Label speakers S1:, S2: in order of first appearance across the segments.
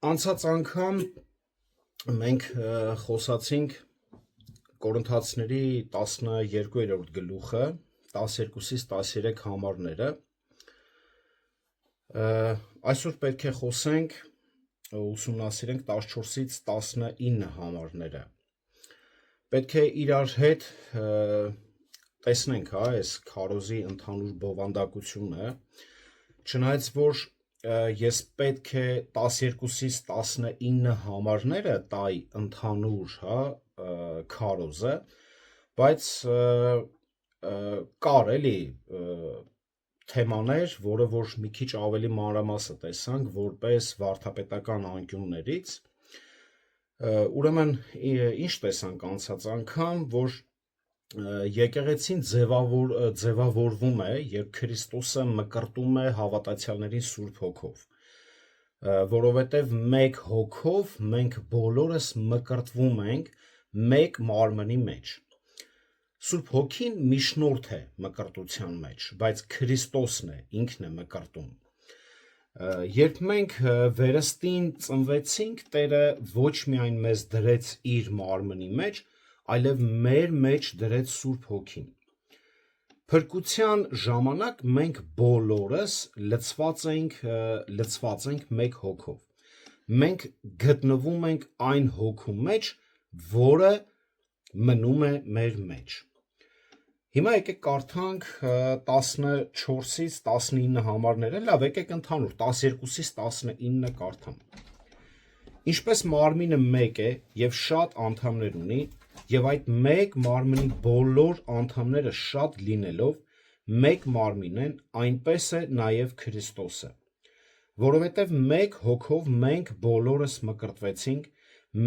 S1: Անցած անգամ մենք խոսացինք Կորինթացիների 12-րդ գլուխը 12-ից 13 համարները։ Այսօր պետք է խոսենք ուսումնասիրենք 14-ից 19 համարները։ Պետք է իրար հետ տեսնենք այս քարոզի ընդհանուր բովանդակությունը, չնայած որ ես պետք է 12-ից 19 համարները տայի ընդհանուր քարոզը, բայց կար էլի թեմաներ, որը որ մի քիչ ավելի մանրամասը տեսանք որպես վարդապետական անկյուններից, ուրեմն ինչ տեսանք անցած անգամ, որ եկեղեցին ձևավորվում է, երբ Քրիստոսը մկրտում է հավատացյալներին Սուրբ Հոգով, որովհետև մեկ հոգով մենք բոլորս մկրտվում ենք մեկ մարմնի մեջ։ Սուրբ Հոգին միջնորդ է մկրտության մեջ, բայց Քրիստոսն է, ինքն է մկրտում։ Երբ մենք վերստին ծնվեցինք, Տերը ոչ միայն մեզ դրեց իր մարմնի մեջ, այլև մեր մեջ դրեց Սուրբ Հոգին։ Փրկության ժամանակ մենք բոլորս լցված ենք մեկ հոգով։ Մենք գտնվում ենք այն հոգու մեջ, որը մնում է մեր մեջ։ Հիմա եկեք կարդանք 14-ից 19 համարները, լավ, եկեք ընդհանուր 12-ից 19 կարդամ։ Ինչպես մարմինը մեկ է և շատ անդամներ ունի, և այդ մեկ մարմնի բոլոր անդամները շատ լինելով մեկ մարմին են, այնպես է նաև Քրիստոսը, որովհետև մեկ հոգով մենք բոլորս մկրտվեցինք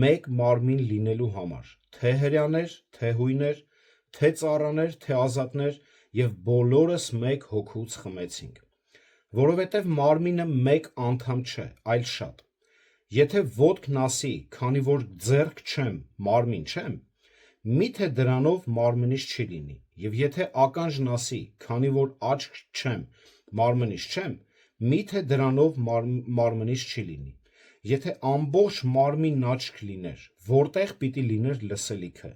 S1: մեկ մարմին լինելու համար, թե հրեաներ, թե հույներ, թե ծառաներ, թե ազատներ, և բոլորս մեկ հոգուց խմեցինք, որովհետև մարմինը մեկ անդամ չէ, այլ շատ։ Եթե ոտքն ասի, քանի որ ձեռք չեմ, մարմին չեմ, միթե դրանով մարմնից չի լինի, և եթե ականջն ասի, քանի որ աչք չեմ, մարմնից չեմ, միթե դրանով մարմնից չի լինի։ Եթե ամբողջ մարմինն աչք լիներ, որտեղ պիտի լիներ լսելիքը,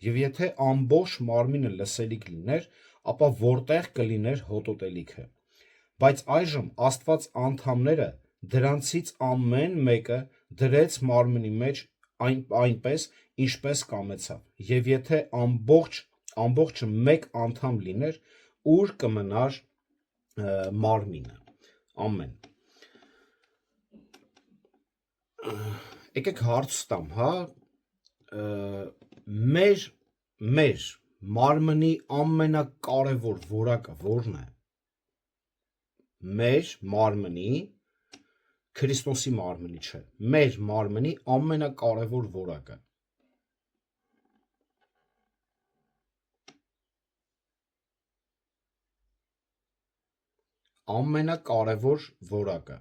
S1: և եթե ամբողջ մարմինը լսելիք լիներ, ապա որտեղ կլիներ հոտոտելիքը։ Բայց այժմ Աստված անդամները դրանցից ամեն մեկը դրեց մարմնի մեջ այնպես, ինչպես կամեցավ, և եթե ամբողջը մեկ անդամ լիներ, ուր կմնար մարմինը։ Ամեն։ Եկեք հարց տամ, մեր մարմնի ամենակարևոր որակը որն է։ Մեր մարմնի, Քրիստոսի մարմնի չէ, մեր մարմնի ամենակարևոր որակը։ Ամենակարևոր որակը։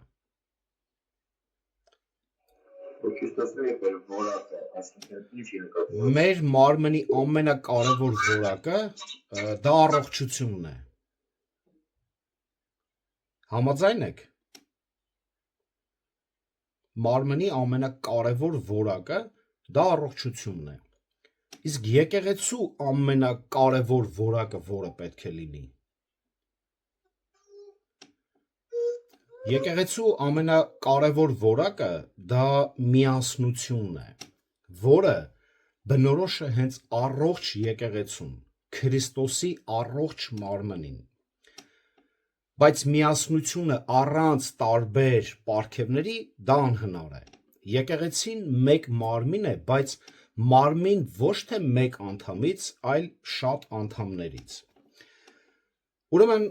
S1: Մեր մարմնի ամենակարևոր որակը դա առողջությունն է։ Համաձայն եք։ Մարմնի ամենակարևոր որակը դա առողջությունն է։ Իսկ եկեղեցու ամենակարևոր որակը որը պետք է լինի։ Եկեղեցու ամենակարևոր որակը դա միասնությունն է, որը բնորոշ է հենց առողջ եկեղեցուն, Քրիստոսի առողջ մարմնին։ Բայց միասնությունը առանց տարբեր պարգևների դա անհնար է։ Եկեղեցին մեկ մարմին է, բայց մարմին ոչ թե մեկ անդամից, այլ շատ անդամներից։ Ուրեմն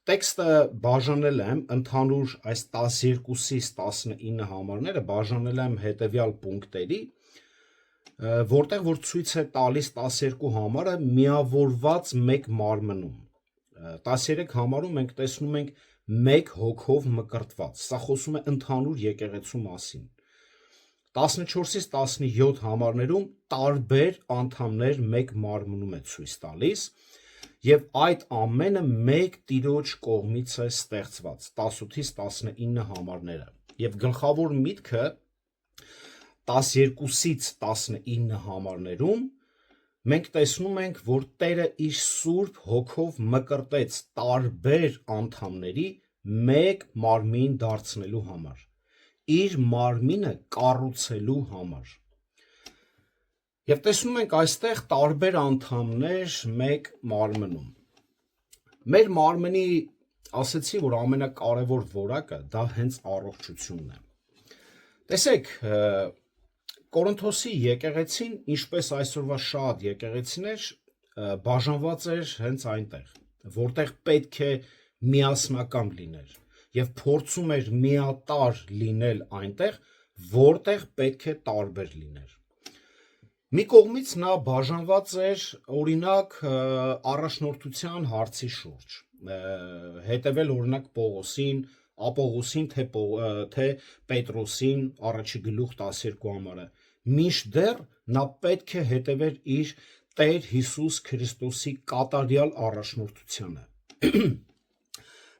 S1: տեքստը բաժանել եմ ընդհանուր այս 12-ից 19 համարները բաժանել եմ հետևյալ պունկտերի, որտեղ որ ցույց է տալիս 12 համարը միավորված մեկ մարմնում։ 13 համարում մենք տեսնում ենք մեկ հոգով մկրտված, սա խոսում է ընդհանուր եկեղեցու մասին։ 14-ից 17 համարներում տարբեր անդամներ մեկ մարմնում է ցույց տալիս, եւ այդ ամենը մեկ Տիրոջ կողմից է ստեղծված 18-ից 19 համարները եւ գլխավոր միտքը 12-ից 19 համարներում մենք տեսնում ենք, որ Տերը իր Սուրբ Հոգով մկրտեց տարբեր անդամների մեկ մարմին դարձնելու համար, իր մարմինը կառուցելու համար։ Եվ տեսնում ենք այստեղ տարբեր անդամներ մեկ մարմնում։ Մեր մարմնի ասեցի, որ ամենակարևոր որակը դա հենց առողջությունն է։ Տեսեք, Կորինթոսի եկեղեցին, ինչպես այսօրվա շատ եկեղեցիներ, բաժանված էր հենց այնտեղ, որտեղ պետք է միասնական լիներ եւ փորձում էր միատար լինել այնտեղ, որտեղ պետք է տարբեր լիներ։ Մի կողմից նա բաժանված էր օրինակ առաջնորդության հարցի շուրջ, հետևել օրինակ Պողոսին, Ապողոսին, թե Պետրոսին, առաջի գլուխ 12 համարը, մինչդեռ նա պետք է հետևեր իր Տեր Հիսուս Քրիստոսի կատարյալ առաջնորդությանը։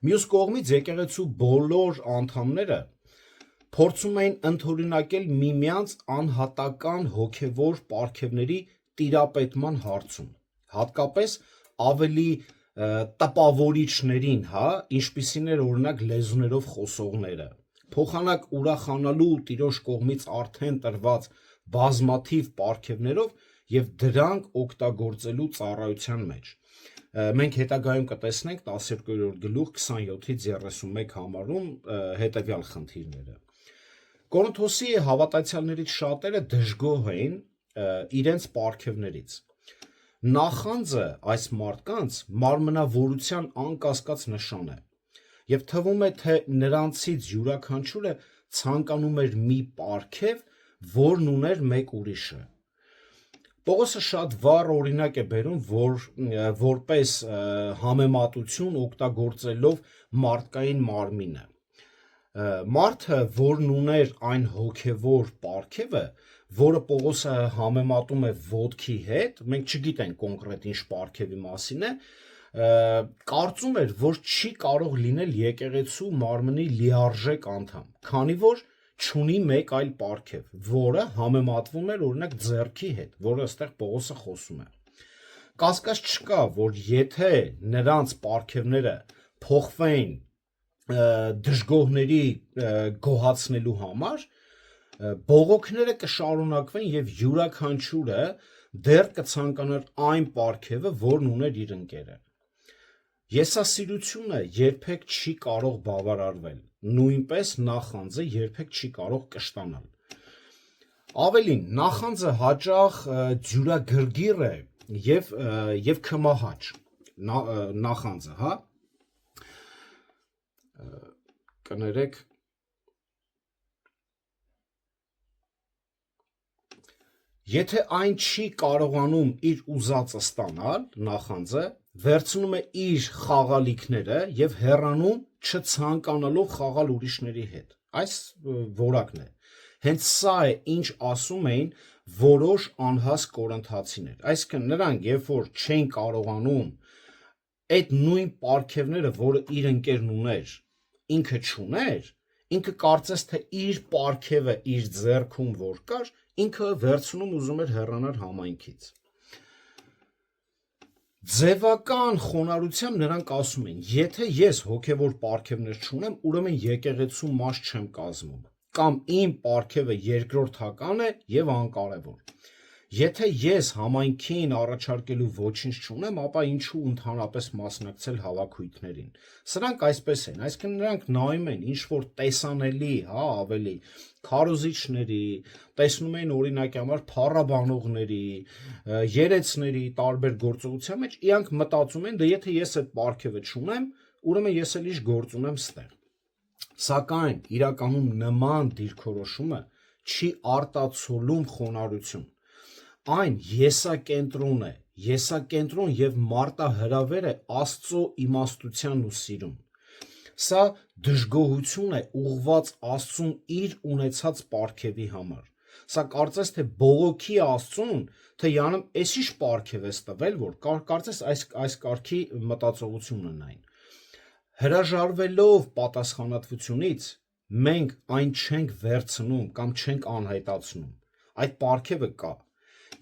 S1: Մյուս կողմից եկեղեցու բոլոր անդամները փորձում էին ընդօրինակել միմյանց անհատական հոգևոր պարգևների տիրապետման հարցում, հատկապես ավելի տպավորիչներին, ինչպիսին էր օրինակ լեզուներով խոսողները, փոխանակ ուրախանալու Տիրոջ կողմից արդեն տրված բազմաթիվ պարգևներով եւ դրանք օգտագործելու ծառայության մեջ։ Մենք հետագայում կտեսնենք 12-րդ գլուխ 27-ից 31 համարում հետևյալ խնդիրները։ Կորինթոսի հավատացյալներից շատերը դժգոհ էին իրենց պարգևներից։ Նախանձը այս մարդկանց մարմնավորության անկասկած նշան է եւ թվում է, թե նրանցից յուրաքանչյուրը ցանկանում էր մի պարգև, որն ուներ մեկ ուրիշը։ Պողոսը շատ վառ օրինակ է բերում, որպես համեմատություն օգտագործելով մարդկային մարմինը։ Մարդը, որն ուներ այն հոգևոր պարգևը, որը Պողոսը համեմատում է ոտքի հետ, մենք չգիտենք կոնկրետ ինչ պարգևի մասին է, կարծում էր, որ չի կարող լինել եկեղեցու մարմնի լիարժեք անդամ, քանի որ չունի մեկ այլ պարգև, որը համեմատվում էր օրինակ ձեռքի հետ, որը այստեղ Պողոսը խոսում է։ Կասկած չկա, որ եթե նրանց պարգևները փոխվեն դժգոհների գոհացնելու համար, բողոքները կշարունակվեն եւ յուրաքանչյուրը դեռ կցանկանար այն պարգևը, որն ուներ իր ընկերը։ Եսասիրությունը երբեք չի կարող բավարարվել, նույնպես նախանձը երբեք չի կարող կշտանալ։ Ավելին, նախանձը հաճախ ջուրագրգիռ է եւ քմահաճ, նախանձը, կներեք, եթե այն չի կարողանում իր ուզածը ստանալ, նախանձը վերցնում է իր խաղալիքները եւ հեռանում չցանկանալով խաղալ ուրիշների հետ։ Այս որակն է։ Հենց սա է, ինչ ասում էին որոշ անհաս կորինթացիներ։ Այսինքն նրանք, երբ որ չեն կարողանում այդ նույն պարգևները, որը իր ընկերն ուներ, ինքը չուներ, ինքը կարծես թե իր պարգևը իր ձեռքում որ կար, ինքը վերցնում ուզում էր հեռանալ համայնքից։ Ձևական խոնարհությամբ նրանք ասում են, եթե ես հոգևոր պարգևներ չունեմ, ուրեմն եկեղեցու մաս չեմ կազմում, կամ իմ պարգևը երկրորդական է եւ անկարևոր։ Եթե ես համայնքին առաջարկելու ոչինչ չունեմ, ապա ինչու ընդհանրապես մասնակցել հավաքույթներին։ Սրանք այսպես են, այսինքն նրանք նայում են ինչ որ տեսանելի, ավելի քարոզիչների, տեսնում են օրինակի համար փառաբանողների, երեցների տարբեր գործողության մեջ, իրանք մտածում են, դե եթե ես այդ պարգևը չունեմ, ուրեմն ես էլ ինչ գործ ունեմ ստեղ։ Սակայն իրականում նման դիրքորոշումը չի արտացոլում խոնարհություն։ Այն եսակենտրոն է, եսակենտրոն եւ մարտահրավեր է Աստծո իմաստության ու սիրուն։ Սա դժգոհություն է ուղղված Աստծուն իր ունեցած պարգևի համար։ Սա կարծես թե բողոքի Աստծուն, թե յանում էս ինչ պարգև ես տվել, որ կարծես այս կարգի մտածողությունն ունեն։ Հրաժարվելով պատասխանատվությունից մենք այն չենք վերցնում կամ չենք անհայտացնում։ Այդ պարգևը կա։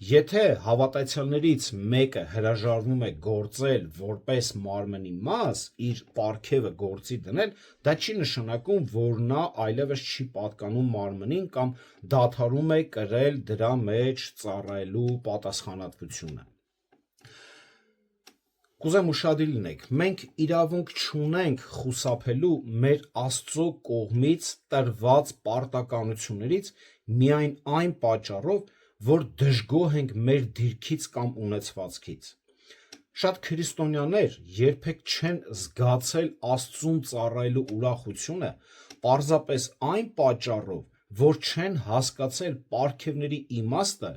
S1: Եթե հավատացյալներից մեկը հրաժարվում է գործել որպես մարմնի մաս, իր պարգևը գործի դնել, դա չի նշանակում, որ նա այլևս չի պատկանում մարմնին կամ դադարում է կրել դրա մեջ ծառայելու պատասխանատվությունը։ Կուզեմ ուշադիր լինեք, մենք իրավունք չունենք խուսափելու մեր Աստծո կողմից տրված պարտականություններից միայն այն պատճառով, որ դժգոհ ենք մեր դիրքից կամ ունեցվածքից։ Շատ քրիստոնյաներ երբեք չեն զգացել Աստծուն ծառայելու ուրախությունը, պարզապես այն պատճառով, որ չեն հասկացել պարգևների իմաստը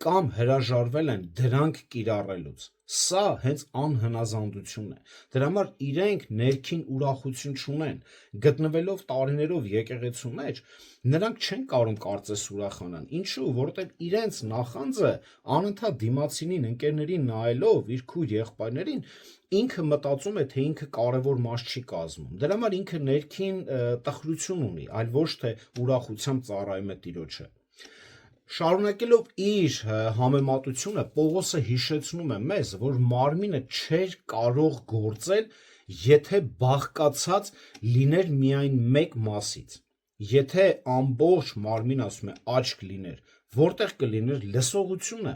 S1: կամ հրաժարվել են դրանք կիրառելուց։ Սա հենց անհնազանդություն է։ Դրա համար իրենք ներքին ուրախություն չունեն։ Գտնվելով տարիներով եկեղեցու մեջ, նրանք չեն կարող կարծես ուրախանան։ Ինչու՞, որովհետև իրենց նախանձը անընդհատ դիմացինին, ընկերներին նայելով, իր քույր եղբայրներին, ինքը մտածում է, թե ինքը կարևոր մաս չի կազմում։ Դրա համար ինքը ներքին տխրություն ունի, այլ ոչ թե ուրախությամբ ծառայում է Տիրոջը։ Շարունակելով իր համեմատությունը, Պողոսը հիշեցնում է մեզ, որ մարմինը չէր կարող գործել, եթե բաղկացած լիներ միայն մեկ մասից։ Եթե ամբողջ մարմին, ասում է, աչք լիներ, որտեղ կլիներ լսողությունը։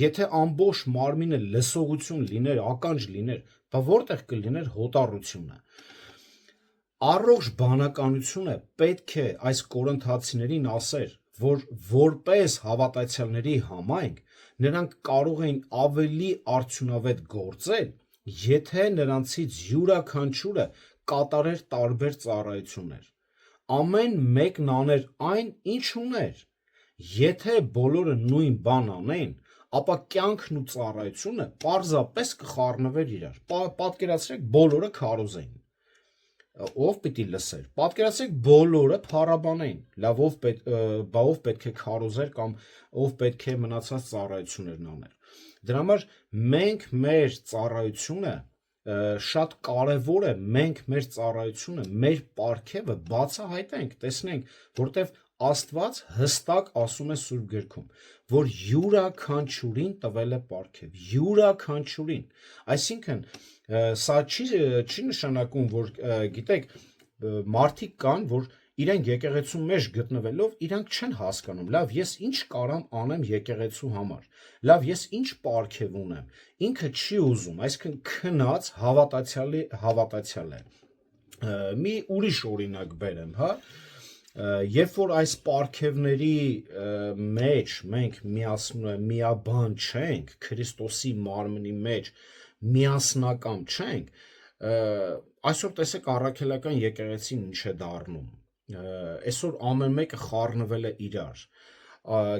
S1: Եթե ամբողջ մարմինը լսողություն լիներ, ականջ լիներ, բա որտեղ կլիներ հոտառությունը։ Առողջ բանականությունը պետք է այս կորինթացիներին ասեր, որ որպես հավատացյալների համայնք նրանք կարող էին ավելի արդյունավետ գործել, եթե նրանցից յուրաքանչյուրը կատարեր տարբեր ծառայություններ։ Ամեն մեկն աներ այն, ինչ ուներ։ Եթե բոլորը նույն բան անեն, ապա կյանքն ու ծառայությունը պարզապես կխառնվեր իրար։ Պատկերացրեք, բոլորը քարոզեին։ Ով պիտի լսեր։ Պատկերացրեք, բոլորը փառաբանեին։ Լավ, ով պետք է քարոզեր կամ ով պետք է մնացած ծառայություններն աներ։ Դրա համար մենք մեր ծառայությունը շատ կարևոր է, մենք մեր ծառայությունը, մեր պարգևը բացահայտենք, տեսնենք, որտեվ Աստված հստակ ասում է Սուրբ գրքում, որ յուրաքանչյուրին տվել է պարգև, յուրաքանչյուրին։ Այսինքն սա չի նշանակում, որ գիտեք, մարդիկ կան, որ իրենք եկեղեցու մեջ գտնվելով իրանք չեն հասկանում, լավ, ես ինչ կարամ անեմ եկեղեցու համար, լավ, ես ինչ պարգև ունեմ, ինքը չի ուզում, այսինքն քնած հավատացյալ է։ Մի ուրիշ օրինակ բերեմ, հա, երբ որ այս պարգևների մեջ մենք միաբան չենք, Քրիստոսի մարմնի մեջ միասնական չենք, այսօր տեսեք առաքելական եկեղեցին ինչ է դառնում։ Այսօր ամեն մեկը խառնվել է իրար։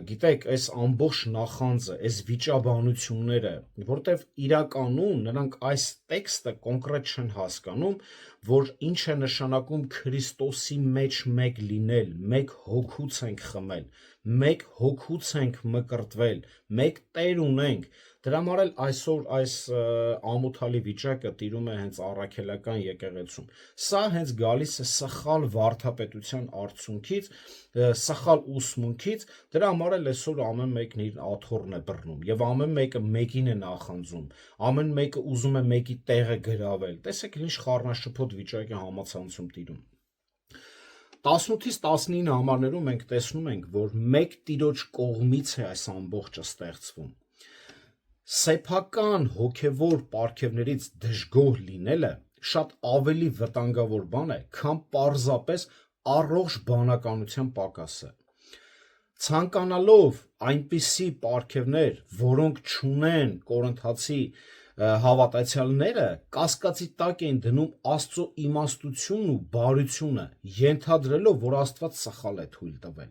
S1: Գիտեք, այս ամբողջ նախանձը, այս վիճաբանությունները, որտեվ իրականում նրանք այս տեքստը կոնկրետ չեն հասկանում, որ ինչ է նշանակում Քրիստոսի մեջ մեկ լինել, մեկ հոգուց ենք խմել, մեկ հոգուց ենք մկրտվել, մեկ Տեր ունենք։ Դրա համար էլ այսօր այս ամոթալի վիճակը տիրում է հենց առաքելական եկեղեցում։ Սա հենց գալիս է սխալ վարդապետության արդյունքից, սխալ ուսմունքից, դրա համար էլ այսօր ամեն մեկն իր աթոռն է բռնում եւ ամեն մեկը մեկին է նախանձում, ամեն մեկը ուզում է մեկի տեղը գրավել։ Տեսեք ինչ խառնաշփոթ վիճակ է համացանցում տիրում։ 18-ից 19 համարներում մենք տեսնում ենք, որ մեկ Տիրոջ կողմից է այս ամբողջը ստեղծվում։ Սեփական հոգևոր պարգևներից դժգոհ լինելը շատ ավելի վտանգավոր բան է, քան պարզապես առողջ բանականության պակասը։ Ցանկանալով այնպիսի պարգևներ, որոնք չունեն կորինթացի հավատացյալները, կասկածի տակ էին դնում Աստծո իմաստությունն ու բարությունը, ենթադրելով, որ Աստված սխալ է թույլ տվել։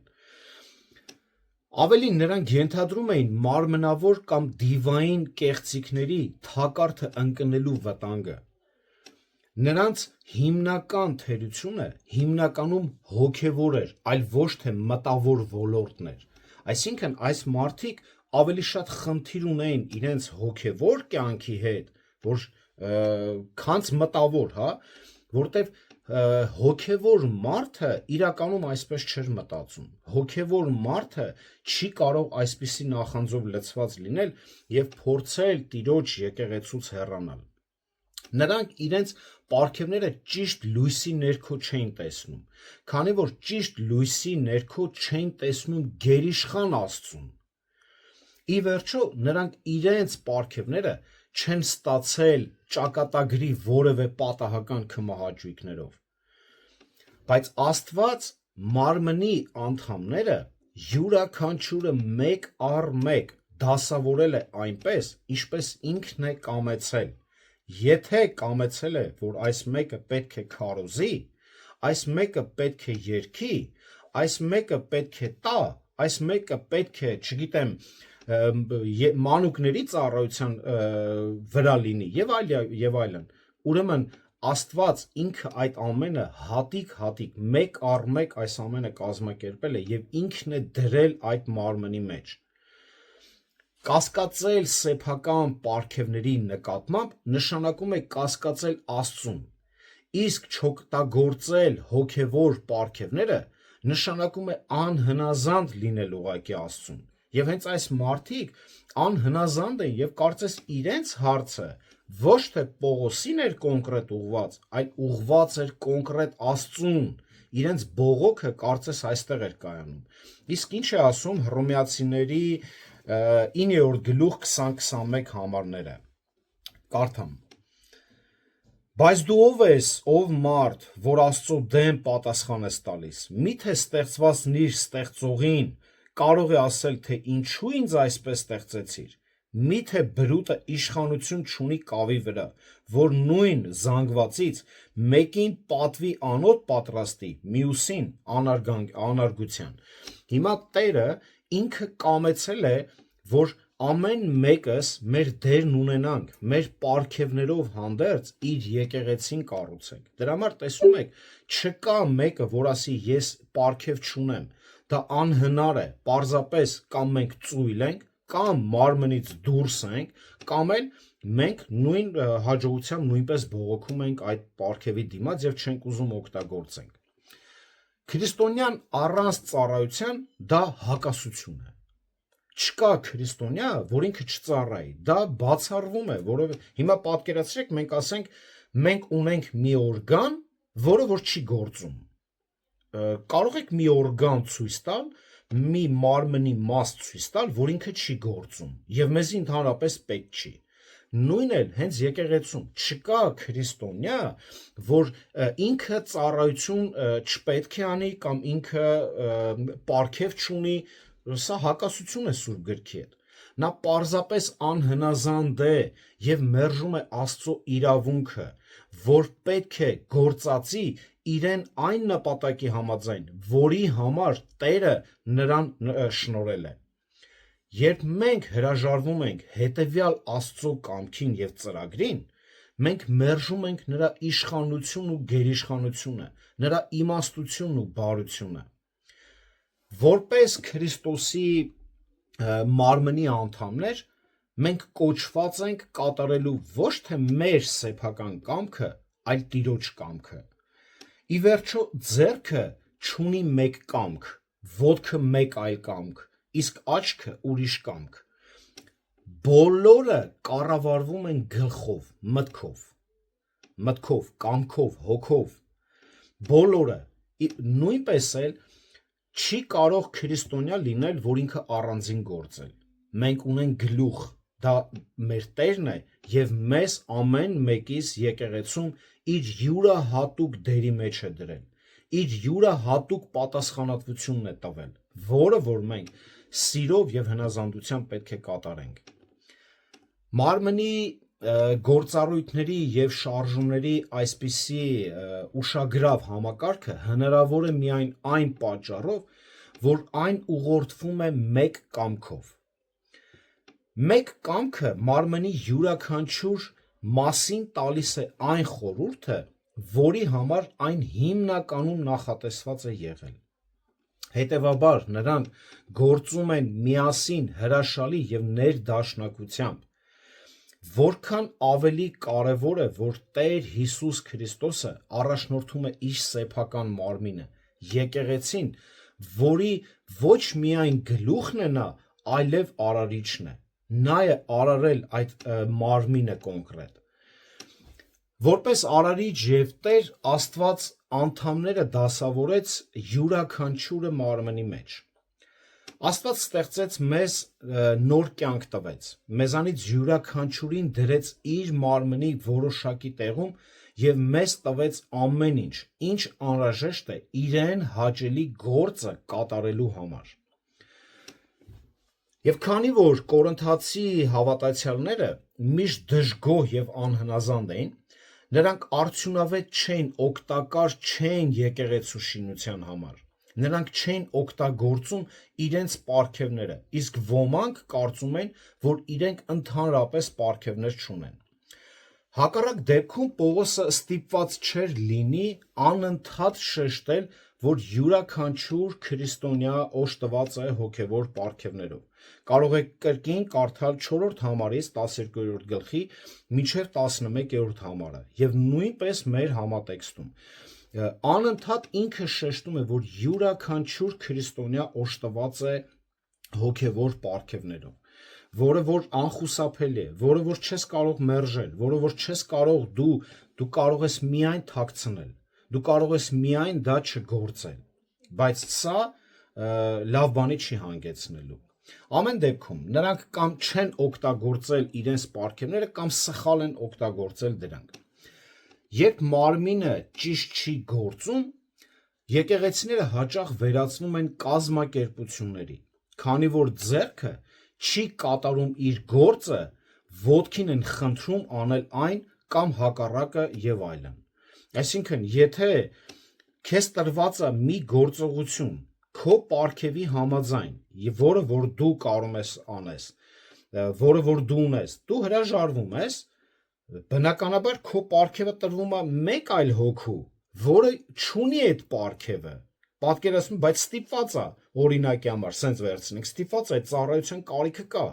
S1: Ավելին, նրանք ենթադրում էին մարմնավոր կամ դիվային կեղծիքների թակարդը ընկնելու վտանգը։ Նրանց հիմնական թերությունը հիմնականում հոգևոր էր, այլ ոչ թե մտավոր ոլորտն էր։ Այսինքն այս մարդիկ ավելի շատ խնդիր ունեին իրենց հոգևոր կյանքի հետ, որ քանց մտավոր, հա, որտեվ հոգևոր մարդը իրականում այսպես չէր մտածում։ Հոգևոր մարդը չի կարող այսպիսի նախանձով լցված լինել եւ փորձել Տիրոջ եկեղեցուց հեռանալ։ Նրանք իրենց պարգևները ճիշտ լույսի ներքո չէին տեսնում, քանի որ ճիշտ լույսի ներքո չէին տեսնում գերիշխան Աստծուն։ Ի վերջո նրանք իրենց պարգևները չեն ստացել ճակատագրի որևէ պատահական քմահաճույքներով, բայց Աստված մարմնի անդամները յուրաքանչյուրը մեկ առ մեկ դասավորել է այնպես, ինչպես ինքն է կամեցել։ Եթե կամեցել է, որ այս մեկը պետք է քարոզի, այս մեկը պետք է երգի, այս մեկը պետք է տա, այս մեկը պետք է, չգիտեմ, մանուկների ծառայության վրա լինի եւ այլն, ուրեմն Աստված ինքը այդ ամենը հատիկ մեկ առ մեկ այս ամենը կազմակերպել է եւ ինքն է դրել այդ մարմնի մեջ։ Կասկածել սեփական պարգևների նկատմամբ նշանակում է կասկածել Աստծուն, իսկ չօգտագործել հոգևոր պարգևները նշանակում է անհնազանդ լինել ուղղակի Աստծուն։ Եվ հենց այս մարդիկ անհնազանդ են եւ կարծես իրենց հարցը ոչ թե Պողոսին էր կոնկրետ ուղված, այլ ուղված էր կոնկրետ Աստծուն։ Իրենց բողոքը կարծես այստեղ էր կայանում։ Իսկ ինչ է ասում Հռոմեացիների 9-րդ գլուխ 20-21 համարները։ Կարդամ. Բայց դու ով ես, ով մարդ, որ Աստծո դեմ պատասխան ես տալիս։ Միթե ստեղծվածն իր ստեղծողին կարող է ասել, թե ինչու ինձ այսպես ստեղծեցիր։ Միթե բրուտը իշխանություն չունի կավի վրա, որ նույն զանգվածից մեկին պատվի անոթ պատրաստի, մյուսին անարգության։ Հիմա Տերը ինքը կամեցել է, որ ամեն մեկս մեր դերն ունենանք, մեր պարգևներով հանդերձ իր եկեղեցին կառուցենք։ Դրա համար տեսնում եք, չկա մեկը, որ ասի ես պարգև չունեմ, դա անհնար է, պարզապես կամ մենք ծույլ ենք, կամ մարմնից դուրս ենք, կամ էլ մենք նույն հաջողությամբ նույնպես բողոքում ենք այդ պարգևի դիմաց եւ չենք ուզում օգտագործենք։ Քրիստոնյան առանց ծառայության դա հակասություն է։ Չկա քրիստոնյա, որ ինքը չծառայի, դա բացառվում է, որովհետև հիմա պատկերացրեք, մենք ասենք, մենք ունենք մի օրգան, որը որ չի գործում։ Կարող եք մի օրգան ցույց տալ, մի մարմնի մաս ցույց տալ, որ ինքը չի գործում, եւ մեզ ընդհանրապես պետք չի։ Նույնն էլ հենց եկեղեցում չկա քրիստոնյա, որ ինքը ծառայություն չպետք է անի կամ ինքը պարգև չունի, սա հակասություն է Սուրբ գրքի հետ։ Նա պարզապես անհնազանդ է եւ մերժում է Աստծո իրավունքը, որ պետք է գործածի իրեն այն նպատակի համաձայն, որի համար Տերը նրան շնորհել է։ Երբ մենք հրաժարվում ենք հետևյալ Աստծո կամքին եւ ծրագրին, մենք մերժում ենք նրա իշխանությունն ու գերիշխանությունը, նրա իմաստությունն ու բարությունը։ Որպես Քրիստոսի մարմնի անդամներ, մենք կոչված ենք կատարելու ոչ թե մեր սեփական կամքը, այլ Տիրոջ կամքը։ Ի վերջո ձեռքը չունի մեկ կամք, ոտքը մեկ այլ կամք, իսկ աչքը ուրիշ կամք։ Բոլորը կառավարվում են գլխով, մտքով, կամքով, հոգով։ Բոլորը նույնպես էլ չի կարող քրիստոնյա լինել, որ ինքը առանձին գործել։ Մենք ունենք գլուխ, դա մեր Տերն է եւ մեզ ամեն մեկիս եկեղեցում իր յուրահատուկ դերի մեջ է դրել։ Իր յուրահատուկ պատասխանատվությունն է տվել, որը որ մենք սիրով եւ հնազանդությամբ պետք է կատարենք։ Մարմնի գործառույթների եւ շարժումների այսպիսի ուշագրավ համակարգը հնարավոր է միայն այն պատճառով, որ այն ուղղորդվում է մեկ կամքով։ Մեկ կամքը մարմնի յուրաքանչյուր մասին տալիս է այն խորհուրդը, որի համար այն հիմնականում նախատեսված է եղել։ Հետևաբար նրանք գործում են միասին հրաշալի և ներդաշնակությամբ։ Որքան ավելի կարևոր է, որ Տեր Հիսուս Քրիստոսը առաջնորդում է իր սեփական մարմինը, եկեղեցին, որի ոչ միայն գլուխն է նա, այլև արարիչն է։ Նա է արարել այդ մարմինը կոնկրետ։ Որպես արարիչ և Տեր Աստված անդամները դասավորեց յուրաքանչյուրը մարմնի մեջ։ Աստված ստեղծեց մեզ, նոր կյանք տվեց, մեզանից յուրաքանչյուրին դրեց իր մարմնի որոշակի տեղում և մեզ տվեց ամեն ինչ, ինչ անհրաժեշտ է իրեն հաճելի գործը կատարելու համար։ Եվ քանի որ Կորինթացի հավատացյալները միշտ դժգոհ և անհնազանդ էին, նրանք արդյունավետ չէին, օգտակար չէին եկեղեցու շինության համար։ Նրանք չէին օգտագործում իրենց պարգևները, իսկ ոմանք կարծում էին, որ իրենք ընդհանրապես պարգևներ չունեն։ Հակառակ դեպքում Պողոսը ստիպված չէր լինի անընդհատ շեշտել, որ յուրաքանչյուր քրիստոնյա օժտված է հոգևոր պարգևներով։ Կարող եք կրկին կարդալ 4-րդ համարից 12-րդ գլխի մինչև 11-րդ համարը և նույնպես մեր համատեքստում։ Անընդհատ ինքը շեշտում է, որ յուրաքանչյուր քրիստոնյա օժտված է հոգևոր պարգևներով, որը որ անխուսափելի է, որը որ չես կարող մերժել, որը որ չես կարող դու կարող ես միայն թաքցնել, դու կարող ես միայն դա չգործել, բայց սա լավ բանի չի հանգեցնելու։ Ամեն դեպքում նրանք կամ չեն օգտագործել իրենց պարգևները, կամ սխալ են օգտագործել դրանք։ Երբ մարմինը ճիշտ չի գործում, եկեղեցիները հաճախ վերածվում են կազմակերպությունների, քանի որ ձեռքը չի կատարում իր գործը, ոտքին են խնդրում անել այն կամ հակառակը եւ այլն։ Այսինքն, եթե քեզ տրված է մի գործողություն քո պարգևի համաձայն, որը որ դու կարող ես անես, որը որ դու ունես, դու հրաժարվում ես, բնականաբար քո պարգևը տրվում է մեկ այլ հոգու, որը չունի այդ պարգևը, պատկերացնում, բայց ստիպված է, օրինակի համար, սենց վերցնենք, ստիպված է այդ ծառայության կարիքը կա։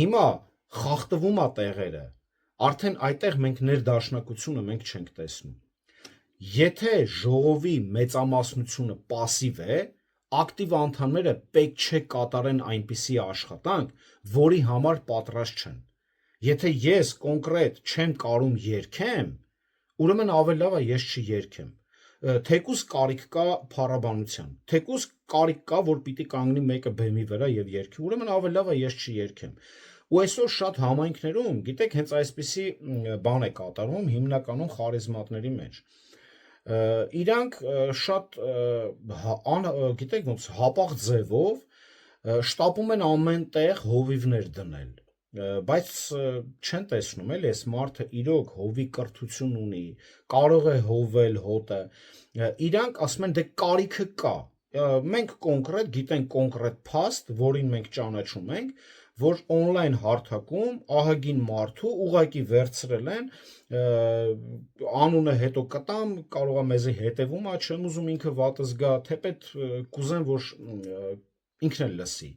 S1: Հիմա խախտվում է տեղերը, արդեն այդտեղ մենք ներդաշնակությունը մենք չենք տեսնում։ Եթե ժողովի մեծամասնությունը պասիվ է, ակտիվ անդամները պետք չէ կատարեն այնպիսի աշխատանք, որի համար պատրաստ չեն։ Եթե ես կոնկրետ չեմ կարում երգեմ, ուրեմն ավելի լավ է ես չերգեմ։ Թեկուզ կարիք կա փառաբանության, թեկուզ կարիք կա, որ պիտի կանգնի մեկը բեմի վրա եւ երգի, ուրեմն ավելի լավ է ես չերգեմ։ Ու այսօր շատ համայնքներում, գիտեք, հենց այսպիսի բան է կատարվում հիմնականում խարիզմատների մեջ։ Իրանք շատ գիտեք ոնց հապաղ ձևով շտապում են ամեն տեղ հովիվներ դնել, բայց չեն տեսնում էլի, այս մարդը իրոք հովի կրթություն ունի, կարող է հովել հոտը, իրանք ասում են դե կարիքը կա, մենք կոնկրետ գիտենք կոնկրետ փաստ, որին մենք ճանաչում ենք, որ on-line հարթակում ահագին մարդու ուղակի վերցրել են, անունը հետո կտամ, կարող է մեզի հետևում է, չեմ ուզում ինքը վատս գա, թեպետ կուզեմ, որ ինքն էլ լսի,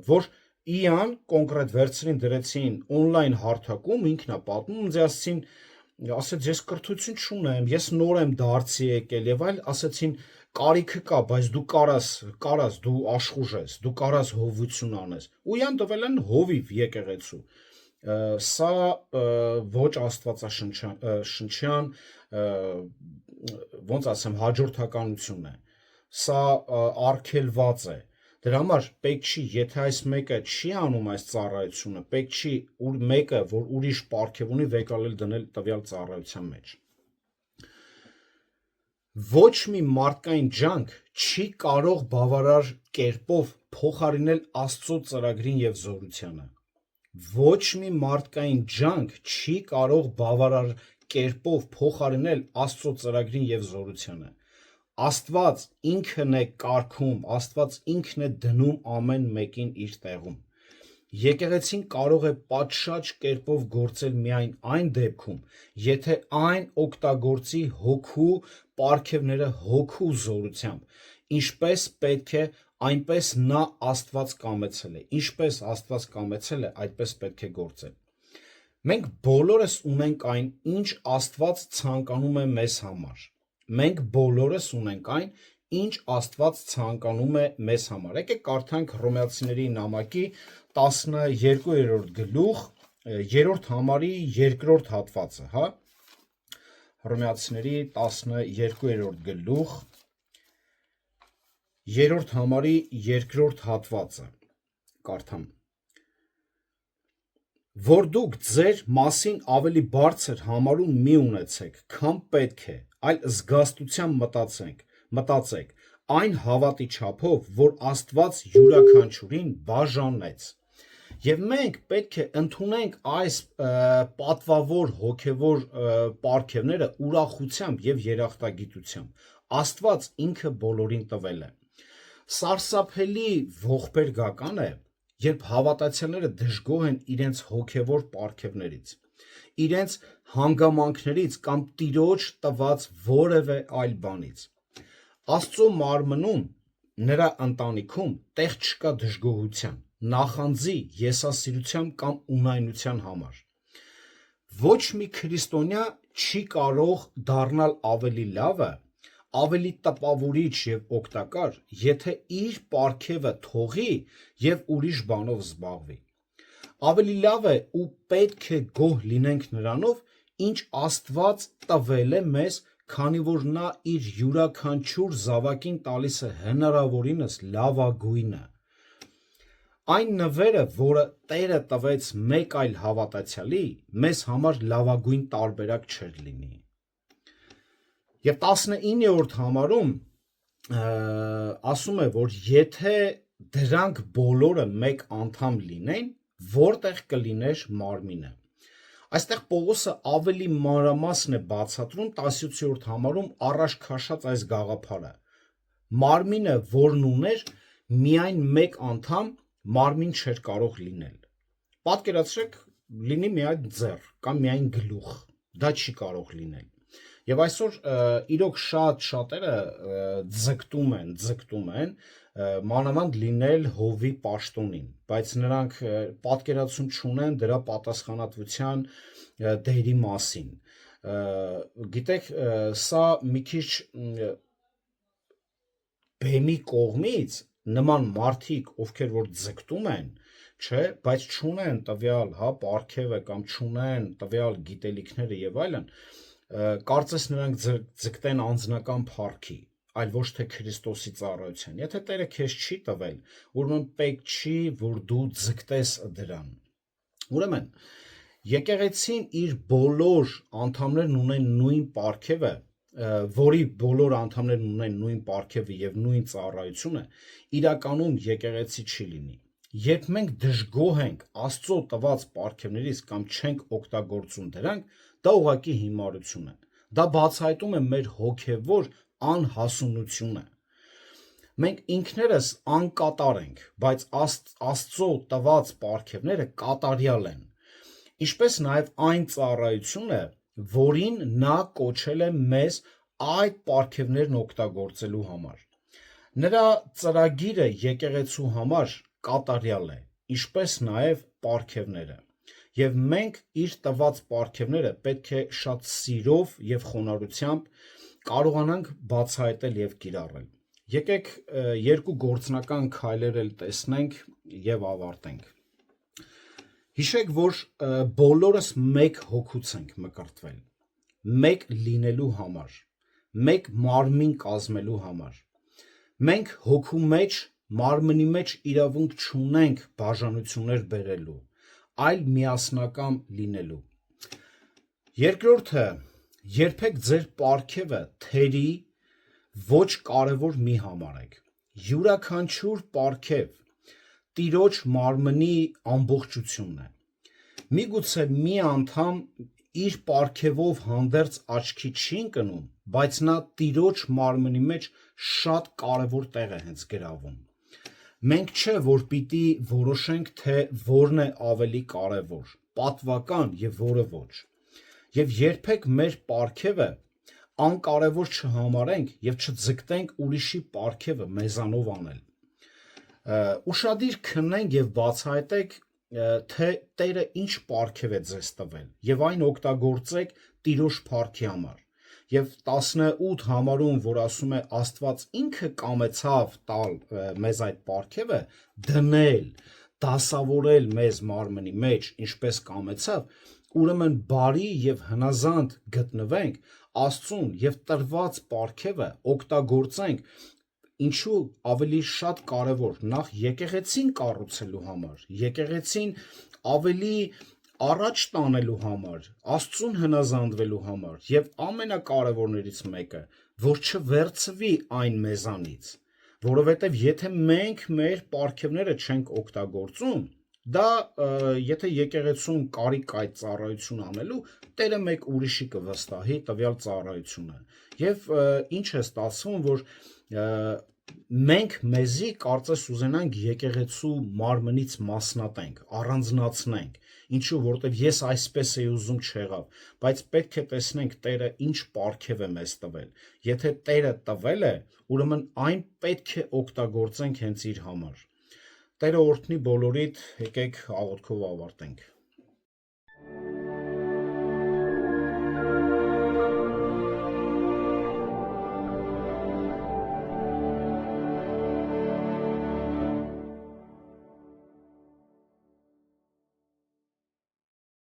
S1: որ իան կոնկրետ վերցրին դրեցին on-line հարթակում, ինքն է պատմում, ինձ ասեցին, ասեց ես կրթություն չունեմ, ես նոր եմ դարձի եկել եւ այլ, ասեցին կարիքը կա, բայց դու կարաս դու աշխուժ ես, դու կարաս հովություն անես, ու իան տվել են հովիվ եկեղեցու։ Սա ոչ աստվածաշնչյան, ոնց ասեմ, հաջորդականություն է, սա արգելված է, դրա համար պետք չի, եթե այս մեկը չի անում այս ծառայությունը, պետք չի մեկը, որ ուրիշ պարգև ունի, վեկալել դնել տվյալ ծառայության մեջ։ Ոչ մի մարդկային ջանք չի կարող բավարար կերպով փոխարինել Աստծո ծրագրին եւ զորությանը։ Ոչ մի մարդկային ջանք չի կարող բավարար կերպով փոխարինել Աստծո ծրագրին եւ զորությանը։ Աստված ինքն է կարգում, Աստված ինքն է դնում ամեն մեկին իր տեղում։ Եկեղեցին կարող է պատշաճ կերպով գործել միայն այն դեպքում, եթե այն օգտագործի հոգու պարգևները հոգու զորությամբ, ինչպես պետք է, այնպես նա Աստված կամեցել է, ինչպես Աստված կամեցել է, այդպես պետք է գործել։ Մենք բոլորս ունենք այն, ինչ Աստված ցանկանում է մեզ համար։ Մենք բոլորս ունենք այն, ինչ Աստված ցանկանում է մեզ համար։ Եկեք կարդանք Հռոմեացիների նամակի 12-րդ գլուխ, 3-րդ համարի 2-րդ հատվածը, հա։ Հռոմեացիների 12-րդ գլուխ, 3-րդ համարի 2-րդ հատվածը կարդամ։ Որ դուք ձեր մասին ավելի բարձր համարում մի ունեցեք, քան պետք է, այլ զգաստությամբ մտածեք, այն հավատի չափով, որ Աստված յուրաքանչյուրին բաժանեց։ Եվ մենք պետք է ընդունենք այս պատվավոր հոգևոր պարգևները ուրախությամբ եւ երախտագիտությամբ։ Աստված ինքը բոլորին տվել է։ Սարսափելի ողբերգական է, երբ հավատացյալները դժգոհ են իրենց հոգևոր պարգևներից, իրենց հանգամանքներից կամ Տիրոջ տված որևէ այլ բանից։ Աստծո մարմնում, նրա ընտանիքում տեղ չկա դժգոհության, նախանձի, եսասիրության կամ ունայնության համար։ Ոչ մի քրիստոնյա չի կարող դառնալ ավելի լավը, ավելի տպավորիչ եւ օգտակար, եթե իր պարգևը թողի եւ ուրիշ բանով զբաղվի։ Ավելի լավ է ու պետք է գոհ լինենք նրանով, ինչ Աստված տվել է մեզ, քանի որ նա իր յուրաքանչյուր զավակին տալիս է հնարավորինս լավագույնը։ Այն նվերը, որը Տերը տվեց մեկ այլ հավատացյալի, մեզ համար լավագույն տարբերակ չէր լինի։ Եվ 19-րդ համարում ասում է, որ եթե դրանք բոլորը մեկ անդամ լինեն, որտեղ կլիներ մարմինը։ Այստեղ Պողոսը ավելի մանրամասն է բացատրում 17-րդ համարում առաջ քաշած այս գաղափարը։ Մարմինը, որն ուներ միայն մեկ անդամ, մարմին չէր կարող լինել։ Պատկերացրեք, լինի միայն ձեռ կամ միայն գլուխ, դա չի կարող լինել։ Եվ այսօր իրոք շատերը ձգտում են մանավանդ լինել հովի պաշտոնին, բայց նրանք պատկերացում չունեն դրա պատասխանատվության դերի մասին։ Գիտեք, սա մի քիչ բեմի կողմից նման մարդիկ, ովքեր որ ձգտում են, չէ, բայց չունեն տվյալ, հա, պարգևը կամ չունեն տվյալ գիտելիքները եւ այլն, կարծես նրանք ձգտեն անձնական փառքի, այլ ոչ թե Քրիստոսի ծառայության։ Եթե Տերը քեզ չի տվել, ուրեմն պետք չի, որ դու ձգտես դրան։ Ուրեմն, եկեղեցին իր բոլոր անդամներն ունեն նույն պարգևը, որի բոլոր անդամներն ունեն նույն պարգևը եւ նույն ծառայությունը, իրականում եկեղեցի չի լինի։ Երբ մենք դժգոհ ենք Աստծո տված պարգևներից կամ չենք օգտագործում դրանք, դա ուղղակի հիմարություն է։ Դա բացահայտում է մեր հոգևոր անհասունությունը։ Մենք ինքներս անկատար ենք, բայց Աստծո տված պարգևները կատարյալ են, ինչպես նաև այն ծառայությունը, որին նա կոչել է մեզ այդ պարգևներն օգտագործելու համար։ Նրա ծրագիրը եկեղեցու համար կատարյալ է, ինչպես նաև պարգևները։ Եվ մենք իր տված պարգևները պետք է շատ սիրով եւ խոնարհությամբ կարողանանք բացահայտել եւ կիրառել։ Եկեք երկու գործնական քայլեր էլ տեսնենք եւ ավարտենք։ Հիշեք, որ բոլորս մեկ հոգուց ենք մկրտվել, մեկ լինելու համար, մեկ մարմին կազմելու համար։ Մենք հոգու մեջ, մարմնի մեջ իրավունք չունենք բաժանություններ բերելու, այլ միասնական լինելու։ Երկրորդը, երբեք ձեր պարգևը թերի ոչ կարևոր մի համարեք։ Յուրաքանչյուր պարգև Տիրոջ մարմնի ամբողջությունն է։ Միգուցե մի անդամ իր պարգևով հանդերձ աչքի չի ընկնում, բայց նա Տիրոջ մարմնի մեջ շատ կարևոր տեղ է հենց գրավում։ Մենք չէ, որ պիտի որոշենք, թե որն է ավելի կարևոր, պատվական եւ որը ոչ։ Եվ երբեք մեր պարգևը անկարևոր չհամարենք եւ չձգտենք ուրիշի պարգևը մեզանով անել։ Ուշադիր քննենք եւ բացահայտեք, թե Տերը ինչ պարգև է ձեզ տվել եւ այն օգտագործեք Տիրոջ փառքի համար։ Եվ 18 համարում, որ ասում է Աստված ինքը կամեցավ տալ մեզ այդ պարգևը, դնել, դասավորել մեզ մարմնի մեջ, ինչպես կամեցավ, ուրեմն բարի եւ հնազանդ գտնվենք Աստծուն եւ տրված պարգևը օգտագործենք ինչու ավելի շատ կարևոր նախ եկեղեցին կառուցելու համար, եկեղեցին ավելի առաջ տանելու համար, Աստծուն հնազանդվելու համար եւ ամենակարևորներից մեկը, որ չվերցվի այն մեզանից, որովհետեւ եթե մենք մեր պարգևները չենք օգտագործում, դա եթե եկեղեցուն կարիք այդ ծառայություն անելու, Տերը մեկ ուրիշի կվստահի տվյալ ծառայությունը։ Եվ ինչ է ստացվում, որ մենք մեզի կարծես ուզենանք եկեղեցու մարմնից մասնատենք, առանձնացնենք, ինչու որտեվ ես այսպես էի ուզում չեղավ, բայց պետք է տեսնենք Տերը ինչ պարգև է մեզ տվել։ Եթե Տերը տվել է, ուրեմն այն պետք է օգտագործենք հենց իր համար։ Տերը օրհնի բոլորիդ, եկեք աղոթքով ավարտենք։